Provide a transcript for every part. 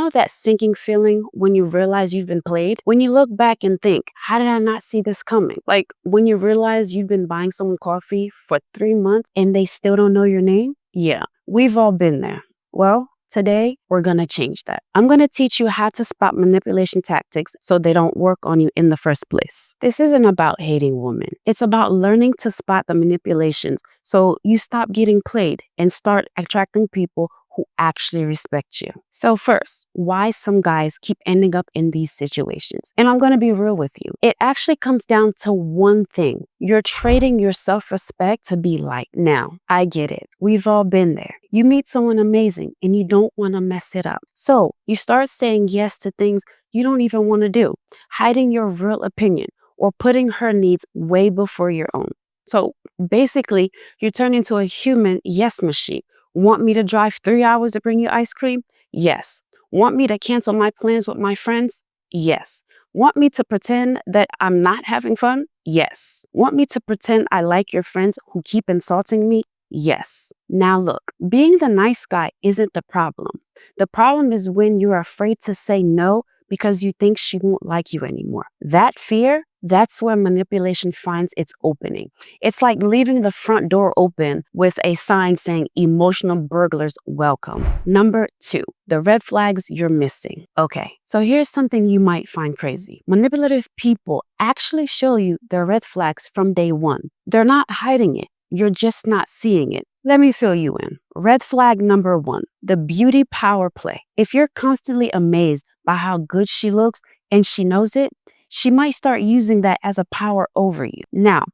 know that sinking feeling when you realize you've been played? When you look back and think, how did I not see this coming? Like when you realize you've been buying someone coffee for 3 months and they still don't know your name? Yeah, we've all been there. Well, today, we're gonna change that. I'm gonna teach you how to spot manipulation tactics so they don't work on you in the first place. This isn't about hating women. It's about learning to spot the manipulations so you stop getting played and start attracting people who actually respect you. So first, why some guys keep ending up in these situations. And I'm gonna be real with you. It actually comes down to one thing. You're trading your self-respect to be liked. Now, I get it. We've all been there. You meet someone amazing and you don't wanna mess it up. So you start saying yes to things you don't even wanna do, hiding your real opinion or putting her needs way before your own. So basically, you turn into a human yes machine. Want me to drive 3 hours to bring you ice cream? Yes. Want me to cancel my plans with my friends? Yes. Want me to pretend that I'm not having fun? Yes. Want me to pretend I like your friends who keep insulting me? Yes. Now look, being the nice guy isn't the problem. The problem is when you're afraid to say no because you think she won't like you anymore. That fear, that's where manipulation finds its opening. It's like leaving the front door open with a sign saying emotional burglars welcome. Number 2, the red flags you're missing. Okay, so here's something you might find crazy. Manipulative people actually show you the red flags from day one. They're not hiding it. You're just not seeing it. Let me fill you in. Red flag number 1, the beauty power play. If you're constantly amazed by how good she looks and she knows it, she might start using that as a power over you. Now,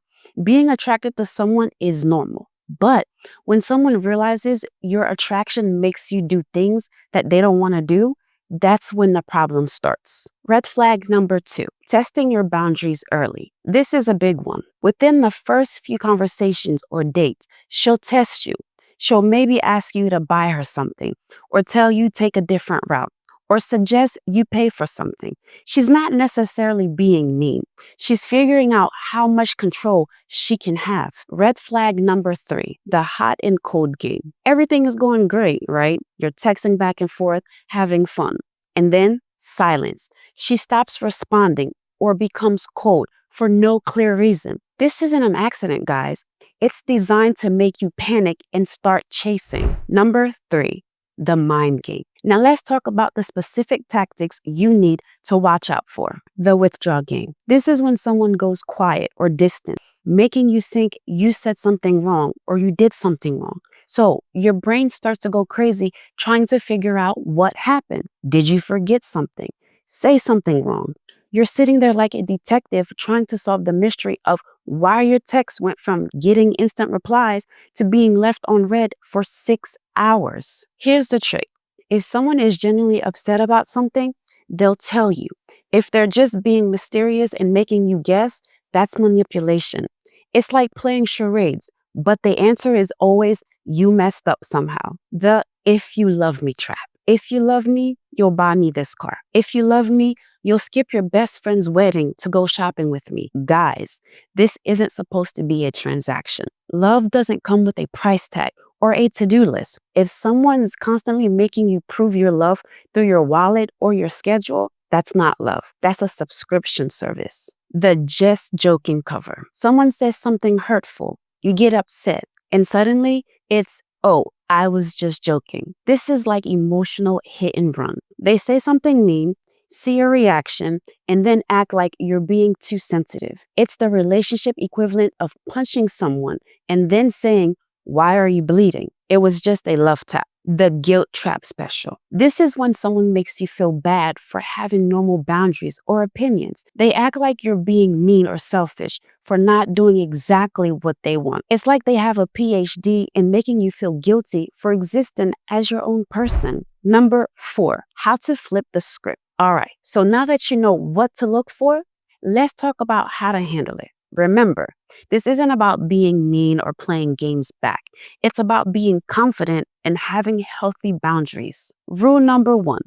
being attracted to someone is normal, but when someone realizes your attraction makes you do things that they don't want to do, that's when the problem starts. Red flag number 2, testing your boundaries early. This is a big one. Within the first few conversations or dates, she'll test you. She'll maybe ask you to buy her something or tell you take a different route or suggest you pay for something. She's not necessarily being mean. She's figuring out how much control she can have. Red flag number 3, the hot and cold game. Everything is going great, right? You're texting back and forth, having fun. And then silence. She stops responding or becomes cold for no clear reason. This isn't an accident, guys. It's designed to make you panic and start chasing. Number 3, the mind game. Now let's talk about the specific tactics you need to watch out for. The withdrawal game. This is when someone goes quiet or distant, making you think you said something wrong or you did something wrong. So your brain starts to go crazy trying to figure out what happened. Did you forget something? Say something wrong? You're sitting there like a detective trying to solve the mystery of why your text went from getting instant replies to being left on read for 6 hours. Here's the trick. If someone is genuinely upset about something, they'll tell you. If they're just being mysterious and making you guess, that's manipulation. It's like playing charades, but the answer is always you messed up somehow. The if you love me trap. If you love me, you'll buy me this car. If you love me, you'll skip your best friend's wedding to go shopping with me. Guys, this isn't supposed to be a transaction. Love doesn't come with a price tag or a to-do list. If someone's constantly making you prove your love through your wallet or your schedule, that's not love. That's a subscription service. The just joking cover. Someone says something hurtful. You get upset. And suddenly it's, oh, I was just joking. This is like emotional hit and run. They say something mean, see your reaction, and then act like you're being too sensitive. It's the relationship equivalent of punching someone and then saying, why are you bleeding? It was just a love tap. The guilt trap special. This is when someone makes you feel bad for having normal boundaries or opinions. They act like you're being mean or selfish for not doing exactly what they want. It's like they have a PhD in making you feel guilty for existing as your own person. Number 4, how to flip the script. All right, so now that you know what to look for, let's talk about how to handle it. Remember, this isn't about being mean or playing games back. It's about being confident and having healthy boundaries. Rule number 1,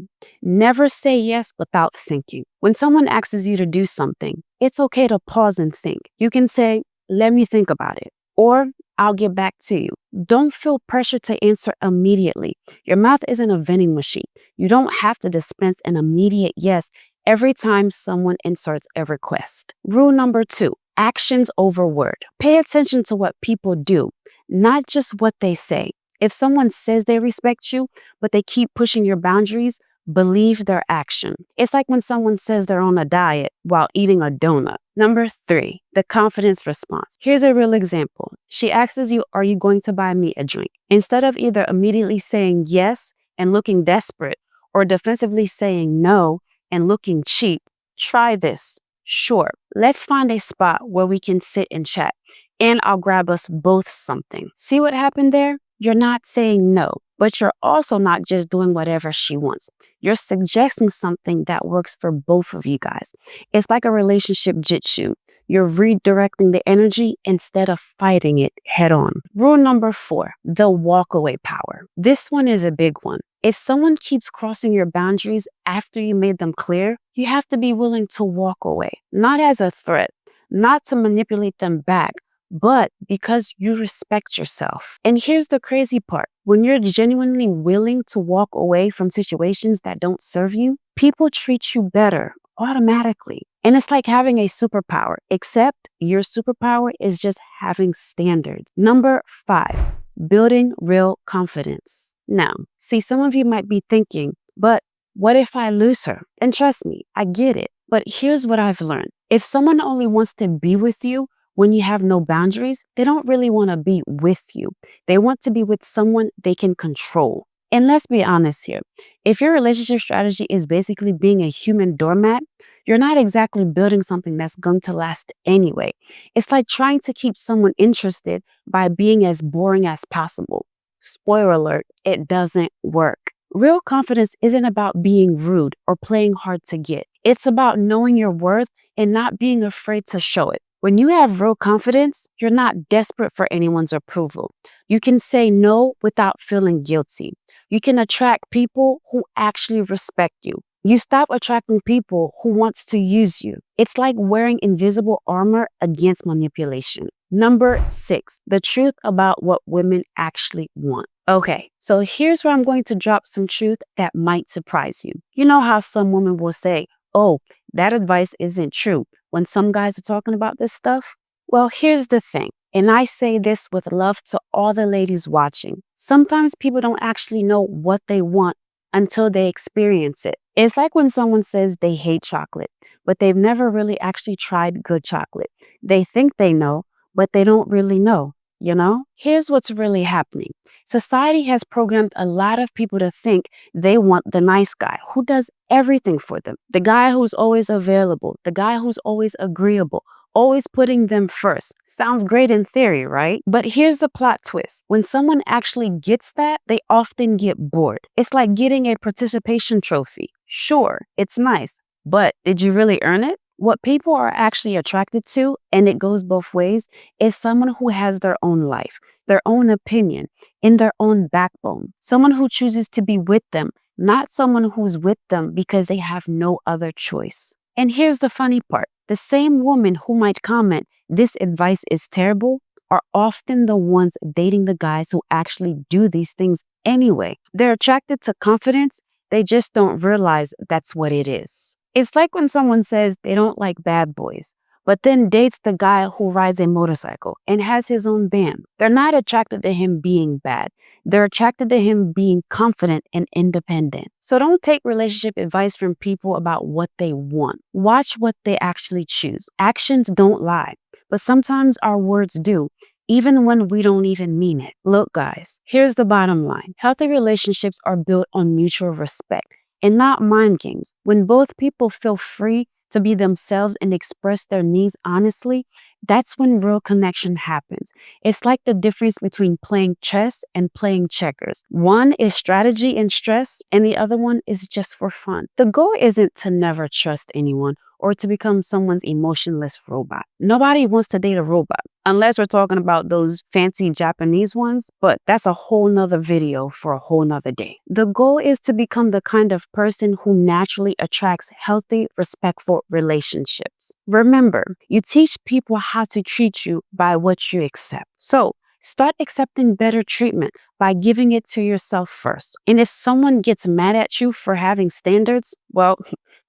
never say yes without thinking. When someone asks you to do something, it's okay to pause and think. You can say, let me think about it. Or I'll get back to you. Don't feel pressure to answer immediately. Your mouth isn't a vending machine. You don't have to dispense an immediate yes every time someone inserts a request. Rule number 2, actions over word. Pay attention to what people do, not just what they say. If someone says they respect you, but they keep pushing your boundaries, believe their action. It's like when someone says they're on a diet while eating a donut. Number 3, the confidence response. Here's a real example. She asks you, are you going to buy me a drink? Instead of either immediately saying yes and looking desperate or defensively saying no and looking cheap, try this. Sure, let's find a spot where we can sit and chat, and I'll grab us both something. See what happened there? You're not saying no, but you're also not just doing whatever she wants. You're suggesting something that works for both of you guys. It's like a relationship jitsu. You're redirecting the energy instead of fighting it head on. Rule number 4, the walkaway power. This one is a big one. If someone keeps crossing your boundaries after you made them clear, you have to be willing to walk away, not as a threat, not to manipulate them back, but because you respect yourself. And here's the crazy part. When you're genuinely willing to walk away from situations that don't serve you, people treat you better automatically. And it's like having a superpower, except your superpower is just having standards. Number 5, building real confidence. Now, see, some of you might be thinking, but what if I lose her? And trust me, I get it. But here's what I've learned. If someone only wants to be with you when you have no boundaries, they don't really want to be with you. They want to be with someone they can control. And let's be honest here. If your relationship strategy is basically being a human doormat, you're not exactly building something that's going to last anyway. It's like trying to keep someone interested by being as boring as possible. Spoiler alert, it doesn't work. Real confidence isn't about being rude or playing hard to get. It's about knowing your worth and not being afraid to show it. When you have real confidence, you're not desperate for anyone's approval. You can say no without feeling guilty. You can attract people who actually respect you. You stop attracting people who wants to use you. It's like wearing invisible armor against manipulation. Number 6, the truth about what women actually want. Okay, so here's where I'm going to drop some truth that might surprise you. You know how some women will say, oh, that advice isn't true when some guys are talking about this stuff? Well, here's the thing, and I say this with love to all the ladies watching. Sometimes people don't actually know what they want until they experience it. It's like when someone says they hate chocolate, but they've never really actually tried good chocolate. They think they know, but they don't really know. You know, here's what's really happening. Society has programmed a lot of people to think they want the nice guy who does everything for them. The guy who's always available, the guy who's always agreeable, always putting them first. Sounds great in theory, right? But here's the plot twist. When someone actually gets that, they often get bored. It's like getting a participation trophy. Sure, it's nice, but did you really earn it? What people are actually attracted to, and it goes both ways, is someone who has their own life, their own opinion, and their own backbone. Someone who chooses to be with them, not someone who's with them because they have no other choice. And here's the funny part. The same woman who might comment, this advice is terrible, are often the ones dating the guys who actually do these things anyway. They're attracted to confidence, they just don't realize that's what it is. It's like when someone says they don't like bad boys, but then dates the guy who rides a motorcycle and has his own band. They're not attracted to him being bad. They're attracted to him being confident and independent. So don't take relationship advice from people about what they want. Watch what they actually choose. Actions don't lie, but sometimes our words do, even when we don't even mean it. Look, guys, here's the bottom line. Healthy relationships are built on mutual respect and not mind games. When both people feel free to be themselves and express their needs honestly, that's when real connection happens. It's like the difference between playing chess and playing checkers. One is strategy and stress, and the other one is just for fun. The goal isn't to never trust anyone or to become someone's emotionless robot. Nobody wants to date a robot, unless we're talking about those fancy Japanese ones, but that's a whole nother video for a whole nother day. The goal is to become the kind of person who naturally attracts healthy, respectful relationships. Remember, you teach people how to treat you by what you accept. So Start accepting better treatment by giving it to yourself first. And if someone gets mad at you for having standards, well,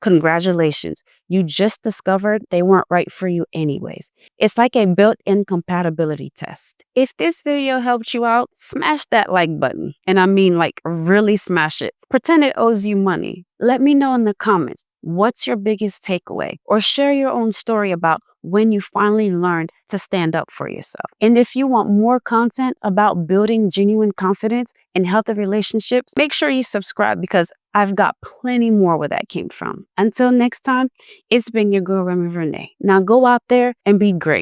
congratulations. You just discovered they weren't right for you anyways. It's like a built-in compatibility test. If this video helped you out, smash that like button. And I mean like really smash it. Pretend it owes you money. Let me know in the comments, what's your biggest takeaway? Or share your own story about when you finally learned to stand up for yourself. And if you want more content about building genuine confidence in healthy relationships, make sure you subscribe because I've got plenty more where that came from. Until next time, it's been your girl, REMI. Now go out there and be great.